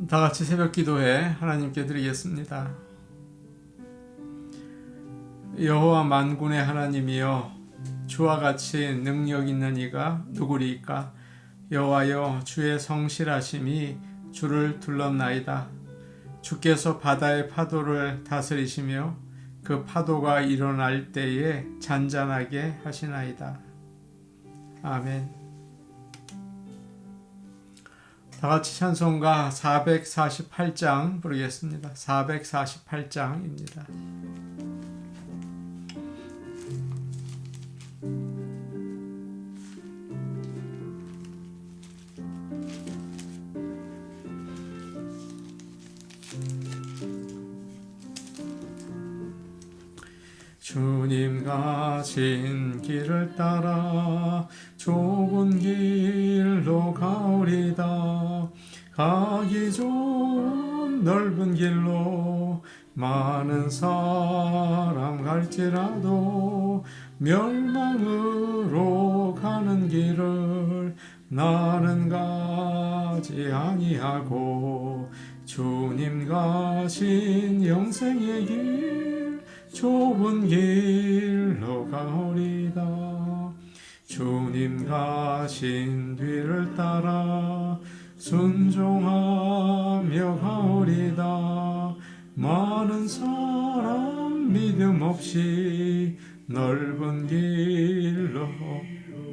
다 같이 새벽 기도회 하나님께 드리겠습니다. 여호와 만군의 하나님이여, 주와 같이 능력 있는 이가 누구리이까? 여호와여, 주의 성실하심이 주를 둘렀나이다. 주께서 바다의 파도를 다스리시며 그 파도가 일어날 때에 잔잔하게 하시나이다. 아멘. 다같이 찬송가 448장 부르겠습니다. 448장입니다. 주님 가신 길을 따라 좁은 길로 가오리다. 가기 좋은 넓은 길로 많은 사람 갈지라도 멸망으로 가는 길을 나는 가지 아니하고 주님 가신 영생의 길 좁은 길로 가오리다. 주님 가신 뒤를 따라 순종하며 가오리다. 많은 사람 믿음 없이 넓은 길로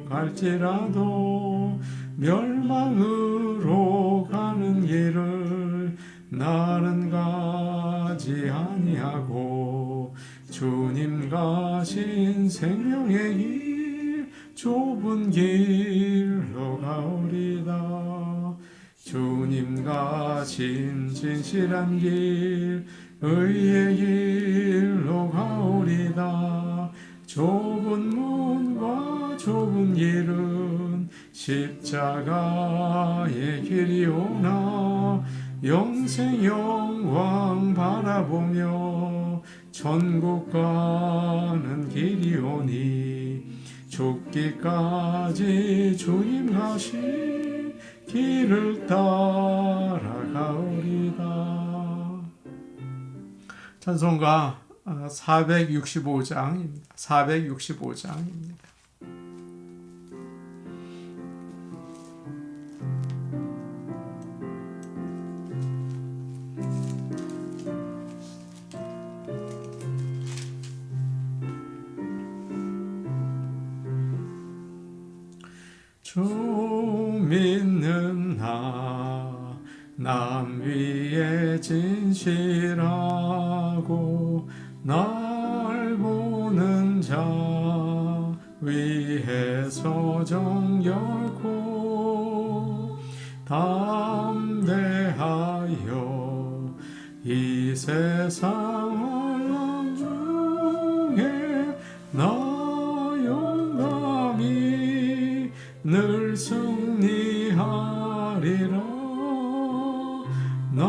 갈지라도 멸망으로 가는 길을 나는 가지 아니하고 주님 가신 생명의 길 좁은 길로 가오리다. 주님 가신 진실한 길 의의 길로 가오리다. 좁은 문과 좁은 길은 십자가의 길이오나 영생 영광 바라보며 천국 가는 길이오니 죽기까지 주님 가신 길을 따라가오리다. 찬송가 465장입니다. 465장입니다. 주 믿는 남 위에 진실하고 날 보는 자 위에서 정결코 담대하여 이 세상 중에 나 영감이 늘 승리하리라. 나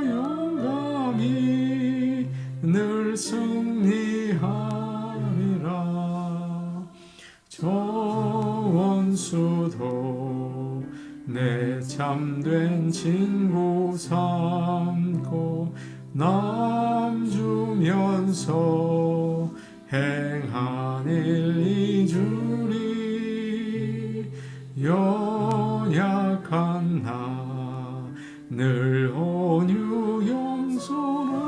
영감이 늘 승리하리라. 저 원수도 내 참된 친구 삼고 남 주면서 행한 일 이주리. 연약한 나 늘 온유 용서하여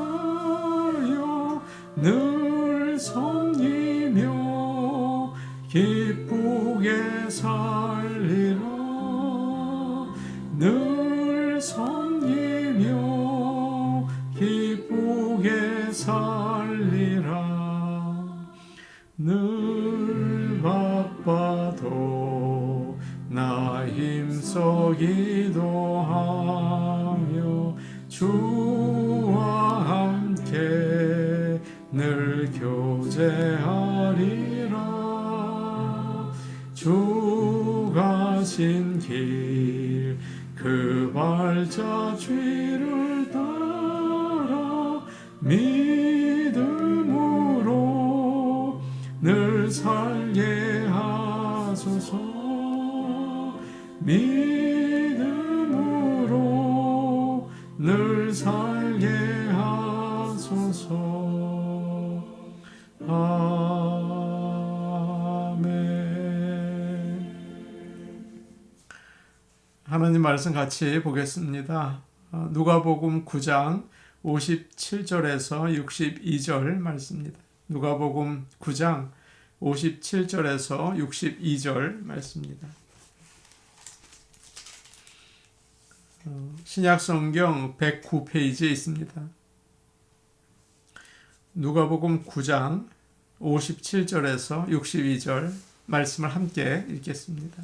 늘 섬기며 기쁘게 살리라. 늘 섬기며 기쁘게 살리라. 늘 바빠도 나 힘써 기도하며 주와 함께 늘 교제하리라. 주 가신 길 그 발자 뒤를 따라 믿음으로 늘 살게 하소서. 믿음으로 살게 하소서. 아멘. 하나님 말씀 같이 보겠습니다. 누가복음 9장 57절에서 62절 말씀입니다. 누가복음 9장 57절에서 62절 말씀입니다. 신약성경 109페이지에 있습니다. 누가복음 9장 57절에서 62절 말씀을 함께 읽겠습니다.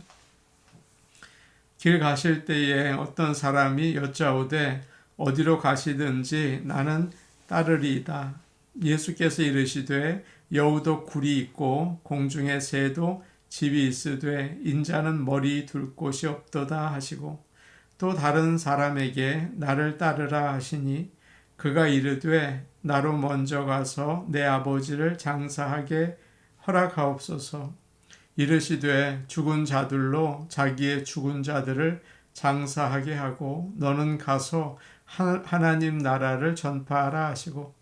길 가실 때에 어떤 사람이 여짜오되 어디로 가시든지 나는 따르리이다. 예수께서 이르시되 여우도 굴이 있고 공중에 새도 집이 있으되 인자는 머리 둘 곳이 없도다 하시고 또 다른 사람에게 나를 따르라 하시니 그가 이르되 나로 먼저 가서 내 아버지를 장사하게 허락하옵소서. 이르시되 죽은 자들로 자기의 죽은 자들을 장사하게 하고 너는 가서 하나님 나라를 전파하라 하시고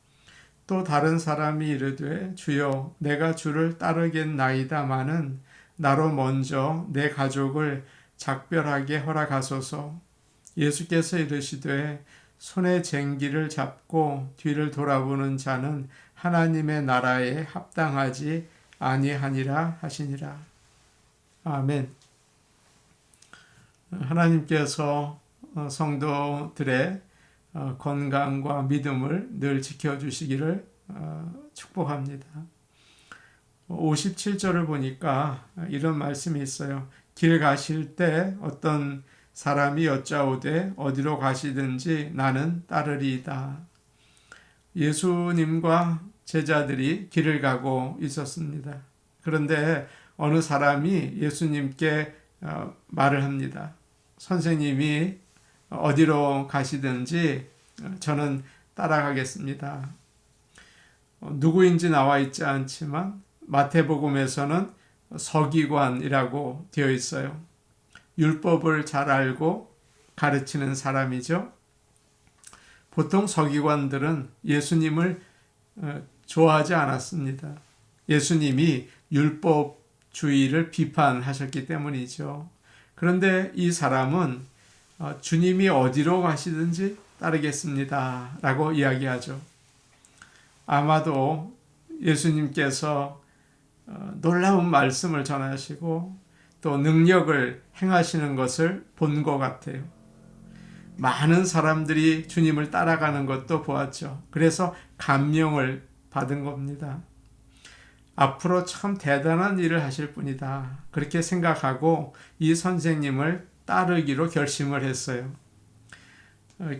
또 다른 사람이 이르되 주여 내가 주를 따르겠나이다마는 나로 먼저 내 가족을 작별하게 허락하소서. 예수께서 이르시되 손에 쟁기를 잡고 뒤를 돌아보는 자는 하나님의 나라에 합당하지 아니하니라 하시니라. 아멘. 하나님께서 성도들의 건강과 믿음을 늘 지켜주시기를 축복합니다. 57절을 보니까 이런 말씀이 있어요. 길 가실 때 어떤 사람이 여짜오되 어디로 가시든지 나는 따르리이다. 예수님과 제자들이 길을 가고 있었습니다. 그런데 어느 사람이 예수님께 말을 합니다. 선생님이 어디로 가시든지 저는 따라가겠습니다. 누구인지 나와 있지 않지만 마태복음에서는 서기관이라고 되어 있어요. 율법을 잘 알고 가르치는 사람이죠. 보통 서기관들은 예수님을 좋아하지 않았습니다. 예수님이 율법주의를 비판하셨기 때문이죠. 그런데 이 사람은 주님이 어디로 가시든지 따르겠습니다 라고 이야기하죠. 아마도 예수님께서 놀라운 말씀을 전하시고 또 능력을 행하시는 것을 본 것 같아요. 많은 사람들이 주님을 따라가는 것도 보았죠. 그래서 감명을 받은 겁니다. 앞으로 참 대단한 일을 하실 분이다. 그렇게 생각하고 이 선생님을 따르기로 결심을 했어요.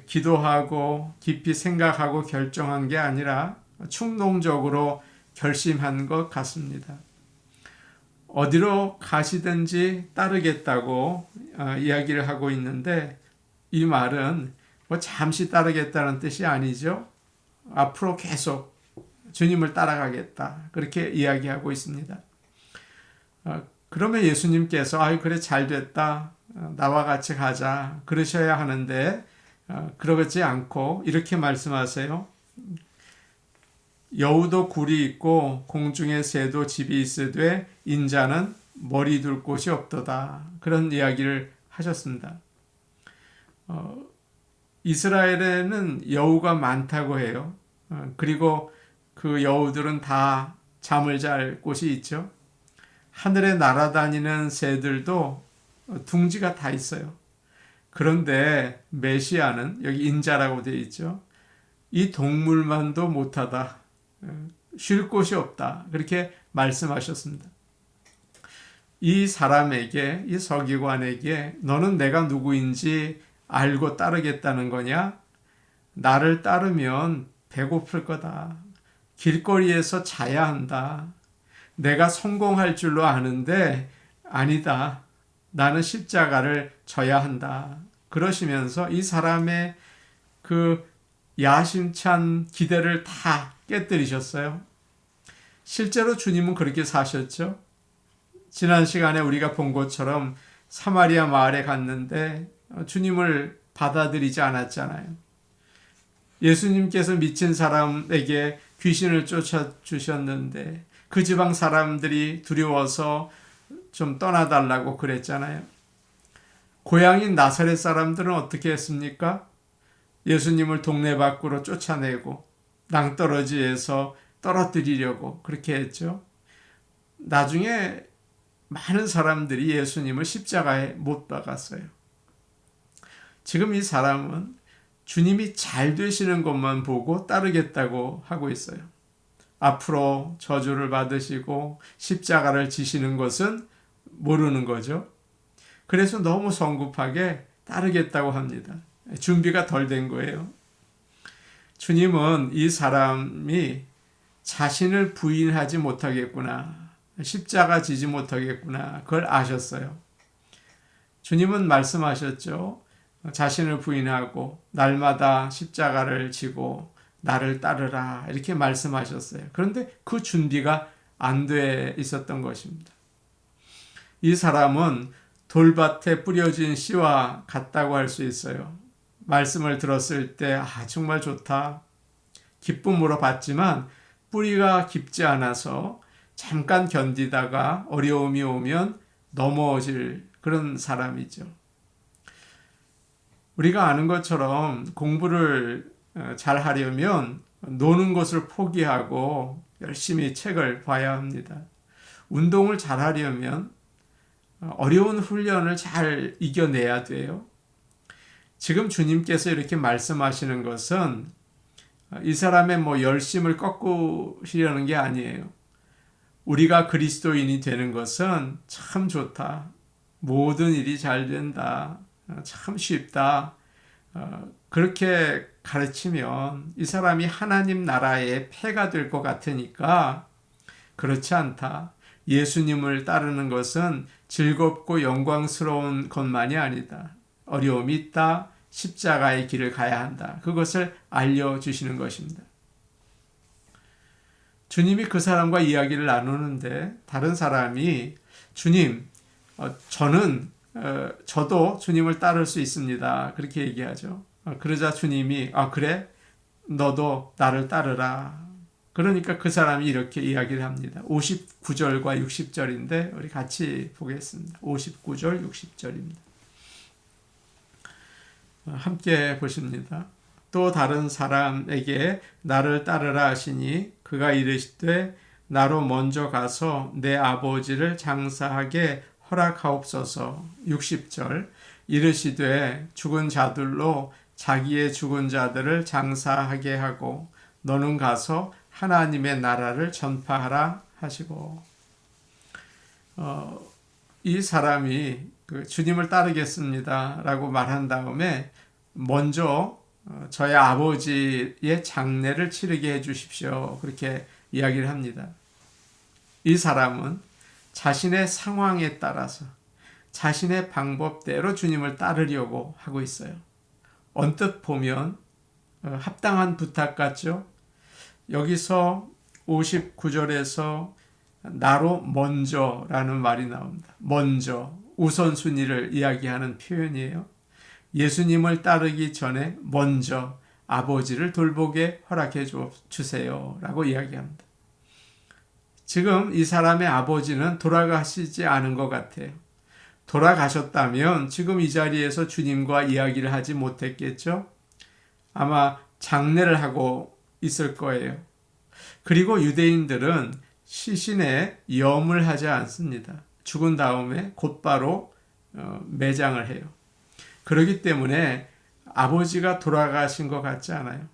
기도하고 깊이 생각하고 결정한 게 아니라 충동적으로 결심한 것 같습니다. 어디로 가시든지 따르겠다고 이야기를 하고 있는데 이 말은 잠시 따르겠다는 뜻이 아니죠. 앞으로 계속 주님을 따라가겠다. 그렇게 이야기하고 있습니다. 그러면 예수님께서 그래 잘 됐다. 나와 같이 가자. 그러셔야 하는데 그러지 않고 이렇게 말씀하세요. 여우도 굴이 있고 공중에 새도 집이 있으되 인자는 머리 둘 곳이 없도다. 그런 이야기를 하셨습니다. 이스라엘에는 여우가 많다고 해요. 그리고 그 여우들은 다 잠을 잘 곳이 있죠. 하늘에 날아다니는 새들도 둥지가 다 있어요. 그런데 메시아는 여기 인자라고 되어 있죠. 이 동물만도 못하다. 쉴 곳이 없다. 그렇게 말씀하셨습니다. 이 사람에게, 이 서기관에게 너는 내가 누구인지 알고 따르겠다는 거냐? 나를 따르면 배고플 거다. 길거리에서 자야 한다. 내가 성공할 줄로 아는데 아니다. 나는 십자가를 져야 한다. 그러시면서 이 사람의 그 야심찬 기대를 다 깨뜨리셨어요. 실제로 주님은 그렇게 사셨죠. 지난 시간에 우리가 본 것처럼 사마리아 마을에 갔는데 주님을 받아들이지 않았잖아요. 예수님께서 미친 사람에게 귀신을 쫓아주셨는데 그 지방 사람들이 두려워서 좀 떠나달라고 그랬잖아요. 고향인 나사렛 사람들은 어떻게 했습니까? 예수님을 동네 밖으로 쫓아내고 낭떠러지에서 떨어뜨리려고 그렇게 했죠. 나중에 많은 사람들이 예수님을 십자가에 못 박았어요. 지금 이 사람은 주님이 잘 되시는 것만 보고 따르겠다고 하고 있어요. 앞으로 저주를 받으시고 십자가를 지시는 것은 모르는 거죠. 그래서 너무 성급하게 따르겠다고 합니다. 준비가 덜 된 거예요. 주님은 이 사람이 자신을 부인하지 못하겠구나, 십자가 지지 못하겠구나, 그걸 아셨어요. 주님은 말씀하셨죠. 자신을 부인하고 날마다 십자가를 지고 나를 따르라, 이렇게 말씀하셨어요. 그런데 그 준비가 안 돼 있었던 것입니다. 이 사람은 돌밭에 뿌려진 씨와 같다고 할 수 있어요. 말씀을 들었을 때 정말 좋다, 기쁨으로 받지만 뿌리가 깊지 않아서 잠깐 견디다가 어려움이 오면 넘어질 그런 사람이죠. 우리가 아는 것처럼 공부를 잘 하려면 노는 것을 포기하고 열심히 책을 봐야 합니다. 운동을 잘 하려면 어려운 훈련을 잘 이겨내야 돼요. 지금 주님께서 이렇게 말씀하시는 것은 이 사람의 열심을 꺾으시려는 게 아니에요. 우리가 그리스도인이 되는 것은 참 좋다, 모든 일이 잘 된다, 참 쉽다, 그렇게 가르치면 이 사람이 하나님 나라의 폐가 될 것 같으니까 그렇지 않다. 예수님을 따르는 것은 즐겁고 영광스러운 것만이 아니다. 어려움이 있다. 십자가의 길을 가야 한다. 그것을 알려주시는 것입니다. 주님이 그 사람과 이야기를 나누는데 다른 사람이 주님, 저도 주님을 따를 수 있습니다, 그렇게 얘기하죠. 그러자 주님이 그래? 너도 나를 따르라. 그러니까 그 사람이 이렇게 이야기를 합니다. 59절과 60절인데 우리 같이 보겠습니다. 59절, 60절입니다. 함께 보십니다. 또 다른 사람에게 나를 따르라 하시니 그가 이르시되 나로 먼저 가서 내 아버지를 장사하게 허락하옵소서. 60절 이르시되 죽은 자들로 자기의 죽은 자들을 장사하게 하고 너는 가서 하나님의 나라를 전파하라 하시고, 이 사람이 주님을 따르겠습니다 라고 말한 다음에 먼저 저의 아버지의 장례를 치르게 해 주십시오, 그렇게 이야기를 합니다. 이 사람은 자신의 상황에 따라서 자신의 방법대로 주님을 따르려고 하고 있어요. 언뜻 보면 합당한 부탁 같죠? 여기서 59절에서 나로 먼저라는 말이 나옵니다. 먼저, 우선순위를 이야기하는 표현이에요. 예수님을 따르기 전에 먼저 아버지를 돌보게 허락해 주세요 라고 이야기합니다. 지금 이 사람의 아버지는 돌아가시지 않은 것 같아요. 돌아가셨다면 지금 이 자리에서 주님과 이야기를 하지 못했겠죠? 아마 장례를 하고 있을 거예요. 그리고 유대인들은 시신에 염을 하지 않습니다. 죽은 다음에 곧바로 매장을 해요. 그렇기 때문에 아버지가 돌아가신 것 같지 않아요.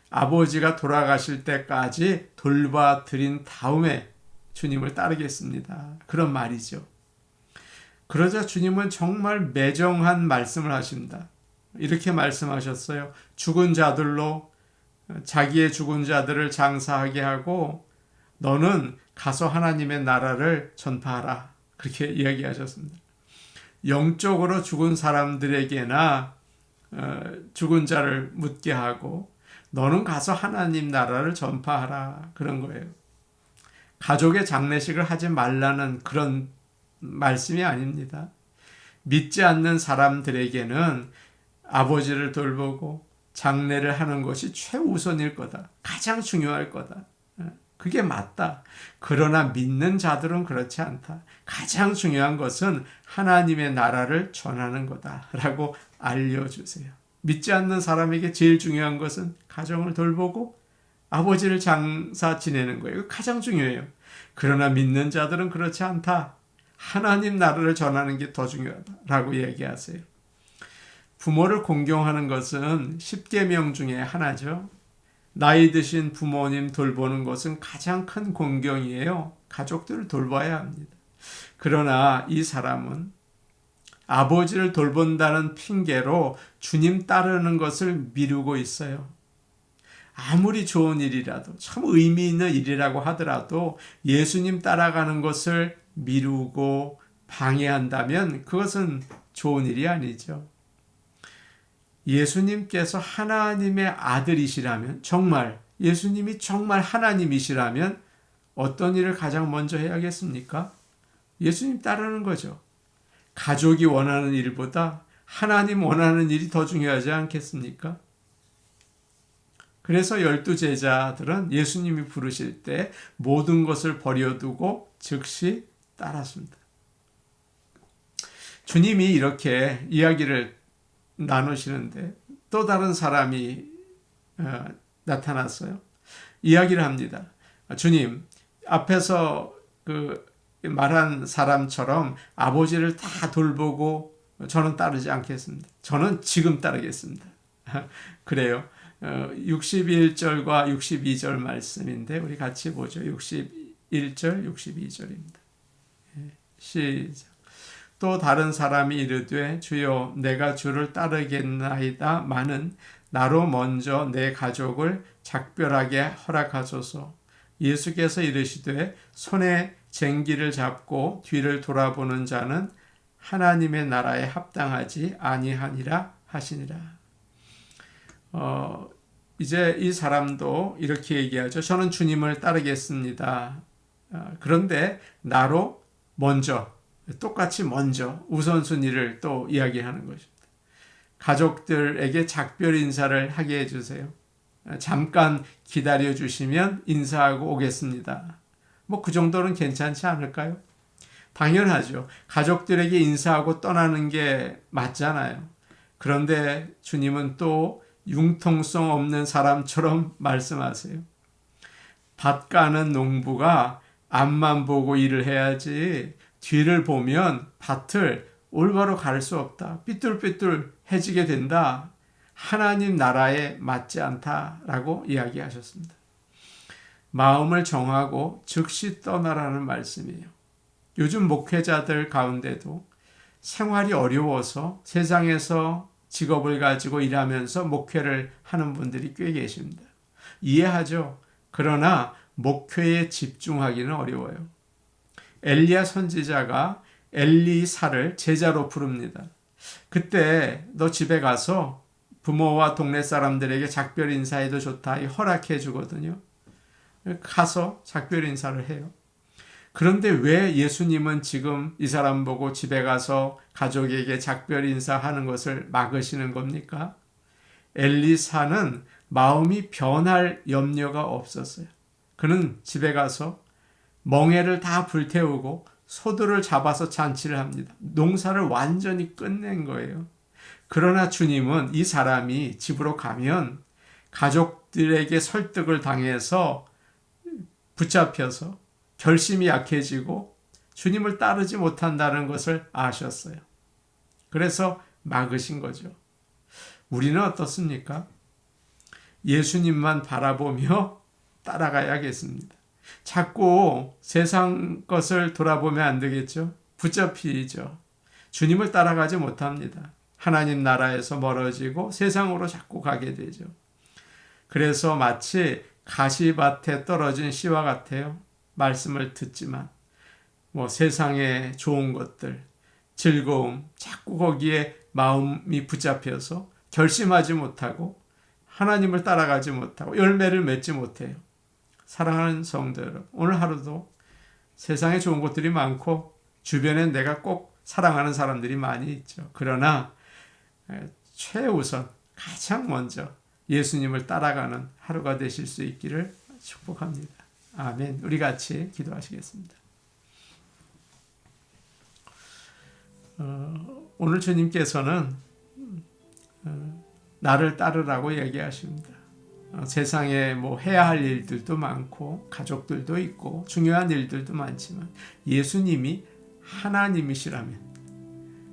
아버지가 돌아가실 때까지 돌봐드린 다음에 주님을 따르겠습니다, 그런 말이죠. 그러자 주님은 정말 매정한 말씀을 하십니다. 이렇게 말씀하셨어요. 죽은 자들로 자기의 죽은 자들을 장사하게 하고 너는 가서 하나님의 나라를 전파하라, 그렇게 이야기하셨습니다. 영적으로 죽은 사람들에게나 죽은 자를 묻게 하고 너는 가서 하나님 나라를 전파하라, 그런 거예요. 가족의 장례식을 하지 말라는 그런 말씀이 아닙니다. 믿지 않는 사람들에게는 아버지를 돌보고 장래를 하는 것이 최우선일 거다. 가장 중요할 거다. 그게 맞다. 그러나 믿는 자들은 그렇지 않다. 가장 중요한 것은 하나님의 나라를 전하는 거다라고 알려주세요. 믿지 않는 사람에게 제일 중요한 것은 가정을 돌보고 아버지를 장사 지내는 거예요. 가장 중요해요. 그러나 믿는 자들은 그렇지 않다. 하나님 나라를 전하는 게 더 중요하다라고 얘기하세요. 부모를 공경하는 것은 10계명 중에 하나죠. 나이 드신 부모님 돌보는 것은 가장 큰 공경이에요. 가족들을 돌봐야 합니다. 그러나 이 사람은 아버지를 돌본다는 핑계로 주님 따르는 것을 미루고 있어요. 아무리 좋은 일이라도, 참 의미 있는 일이라고 하더라도 예수님 따라가는 것을 미루고 방해한다면 그것은 좋은 일이 아니죠. 예수님께서 하나님의 아들이시라면, 정말 예수님이 정말 하나님이시라면 어떤 일을 가장 먼저 해야겠습니까? 예수님 따르는 거죠. 가족이 원하는 일보다 하나님 원하는 일이 더 중요하지 않겠습니까? 그래서 12제자들은 예수님이 부르실 때 모든 것을 버려두고 즉시 따랐습니다. 주님이 이렇게 이야기를 나누시는데 또 다른 사람이 나타났어요. 이야기를 합니다. 주님, 앞에서 말한 사람처럼 아버지를 다 돌보고 저는 따르지 않겠습니다. 저는 지금 따르겠습니다. 그래요. 61절과 62절 말씀인데 우리 같이 보죠. 61절, 62절입니다. 시작. 또 다른 사람이 이르되 주여 내가 주를 따르겠나이다 마는 나로 먼저 내 가족을 작별하게 허락하소서. 예수께서 이르시되 손에 쟁기를 잡고 뒤를 돌아보는 자는 하나님의 나라에 합당하지 아니하니라 하시니라. 이제 이 사람도 이렇게 얘기하죠. 저는 주님을 따르겠습니다. 그런데 나로 먼저, 똑같이 먼저 우선순위를 또 이야기하는 것입니다. 가족들에게 작별 인사를 하게 해주세요. 잠깐 기다려주시면 인사하고 오겠습니다. 그 정도는 괜찮지 않을까요? 당연하죠. 가족들에게 인사하고 떠나는 게 맞잖아요. 그런데 주님은 또 융통성 없는 사람처럼 말씀하세요. 밭 가는 농부가 앞만 보고 일을 해야지 뒤를 보면 밭을 올바로 갈 수 없다. 삐뚤삐뚤해지게 된다. 하나님 나라에 맞지 않다라고 이야기하셨습니다. 마음을 정하고 즉시 떠나라는 말씀이에요. 요즘 목회자들 가운데도 생활이 어려워서 세상에서 직업을 가지고 일하면서 목회를 하는 분들이 꽤 계십니다. 이해하죠? 그러나 목회에 집중하기는 어려워요. 엘리야 선지자가 엘리사를 제자로 부릅니다. 그때 너 집에 가서 부모와 동네 사람들에게 작별 인사해도 좋다 허락해 주거든요. 가서 작별 인사를 해요. 그런데 왜 예수님은 지금 이 사람 보고 집에 가서 가족에게 작별 인사하는 것을 막으시는 겁니까? 엘리사는 마음이 변할 염려가 없었어요. 그는 집에 가서 멍에를 다 불태우고 소들을 잡아서 잔치를 합니다. 농사를 완전히 끝낸 거예요. 그러나 주님은 이 사람이 집으로 가면 가족들에게 설득을 당해서 붙잡혀서 결심이 약해지고 주님을 따르지 못한다는 것을 아셨어요. 그래서 막으신 거죠. 우리는 어떻습니까? 예수님만 바라보며 따라가야겠습니다. 자꾸 세상 것을 돌아보면 안 되겠죠? 붙잡히죠. 주님을 따라가지 못합니다. 하나님 나라에서 멀어지고 세상으로 자꾸 가게 되죠. 그래서 마치 가시밭에 떨어진 씨와 같아요. 말씀을 듣지만 세상의 좋은 것들, 즐거움, 자꾸 거기에 마음이 붙잡혀서 결심하지 못하고 하나님을 따라가지 못하고 열매를 맺지 못해요. 사랑하는 성도 여러분, 오늘 하루도 세상에 좋은 것들이 많고 주변에 내가 꼭 사랑하는 사람들이 많이 있죠. 그러나 최우선 가장 먼저 예수님을 따라가는 하루가 되실 수 있기를 축복합니다. 아멘. 우리 같이 기도하시겠습니다. 오늘 주님께서는 나를 따르라고 얘기하십니다. 세상에 뭐 해야 할 일들도 많고 가족들도 있고 중요한 일들도 많지만 예수님이 하나님이시라면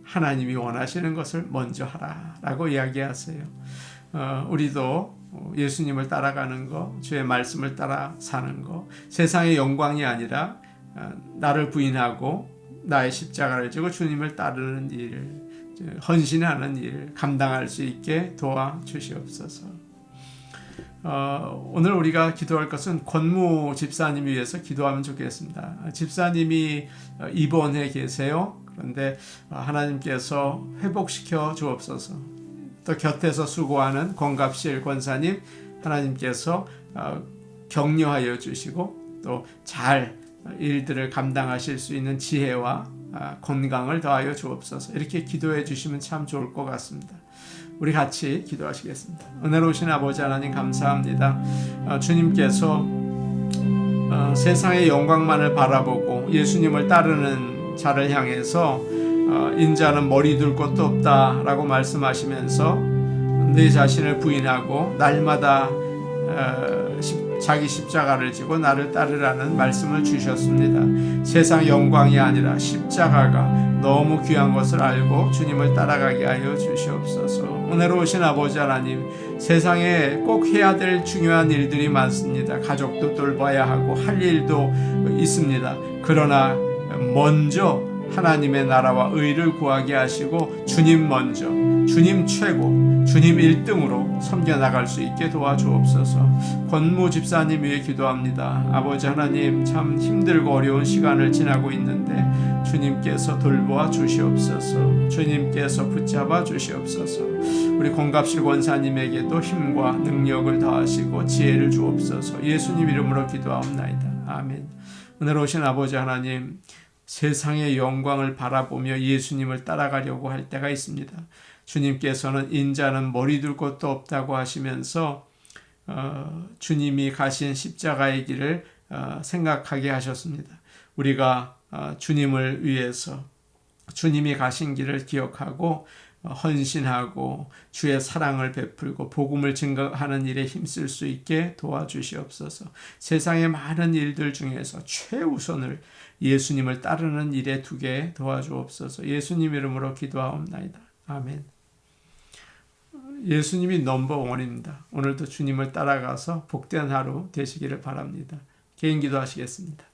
하나님이 원하시는 것을 먼저 하라라고 이야기하세요. 우리도 예수님을 따라가는 거, 주의 말씀을 따라 사는 거, 세상의 영광이 아니라 나를 부인하고 나의 십자가를 지고 주님을 따르는 일, 헌신하는 일 감당할 수 있게 도와주시옵소서. 오늘 우리가 기도할 것은 권무 집사님 위해서 기도하면 좋겠습니다. 집사님이 입원해 계세요. 그런데 하나님께서 회복시켜 주옵소서. 또 곁에서 수고하는 권갑실 권사님 하나님께서 격려하여 주시고 또 잘 일들을 감당하실 수 있는 지혜와 건강을 더하여 주옵소서. 이렇게 기도해 주시면 참 좋을 것 같습니다. 우리 같이 기도하시겠습니다. 은혜로우신 아버지 하나님 감사합니다. 주님께서 세상의 영광만을 바라보고 예수님을 따르는 자를 향해서 인자는 머리 둘 곳도 없다라고 말씀하시면서 내 자신을 부인하고 날마다 자기 십자가를 지고 나를 따르라는 말씀을 주셨습니다. 세상 영광이 아니라 십자가가 너무 귀한 것을 알고 주님을 따라가게 하여 주시옵소서. 은혜로우신 아버지 하나님, 세상에 꼭 해야 될 중요한 일들이 많습니다. 가족도 돌봐야 하고 할 일도 있습니다. 그러나 먼저 하나님의 나라와 의를 구하게 하시고 주님 먼저, 주님 최고, 주님 1등으로 섬겨나갈 수 있게 도와주옵소서. 권무 집사님 위해 기도합니다. 아버지 하나님, 참 힘들고 어려운 시간을 지나고 있는데 주님께서 돌보아 주시옵소서. 주님께서 붙잡아 주시옵소서. 우리 권갑실 권사님에게도 힘과 능력을 더하시고 지혜를 주옵소서. 예수님 이름으로 기도하옵나이다. 아멘. 은혜로우신 아버지 하나님, 세상의 영광을 바라보며 예수님을 따라가려고 할 때가 있습니다. 주님께서는 인자는 머리 둘 곳도 없다고 하시면서 주님이 가신 십자가의 길을 생각하게 하셨습니다. 우리가 주님을 위해서 주님이 가신 길을 기억하고 헌신하고 주의 사랑을 베풀고 복음을 증거하는 일에 힘쓸 수 있게 도와주시옵소서. 세상의 많은 일들 중에서 최우선을 예수님을 따르는 일에 두게 도와주옵소서. 예수님 이름으로 기도하옵나이다. 아멘. 예수님이 넘버원입니다. 오늘도 주님을 따라가서 복된 하루 되시기를 바랍니다. 개인 기도하시겠습니다.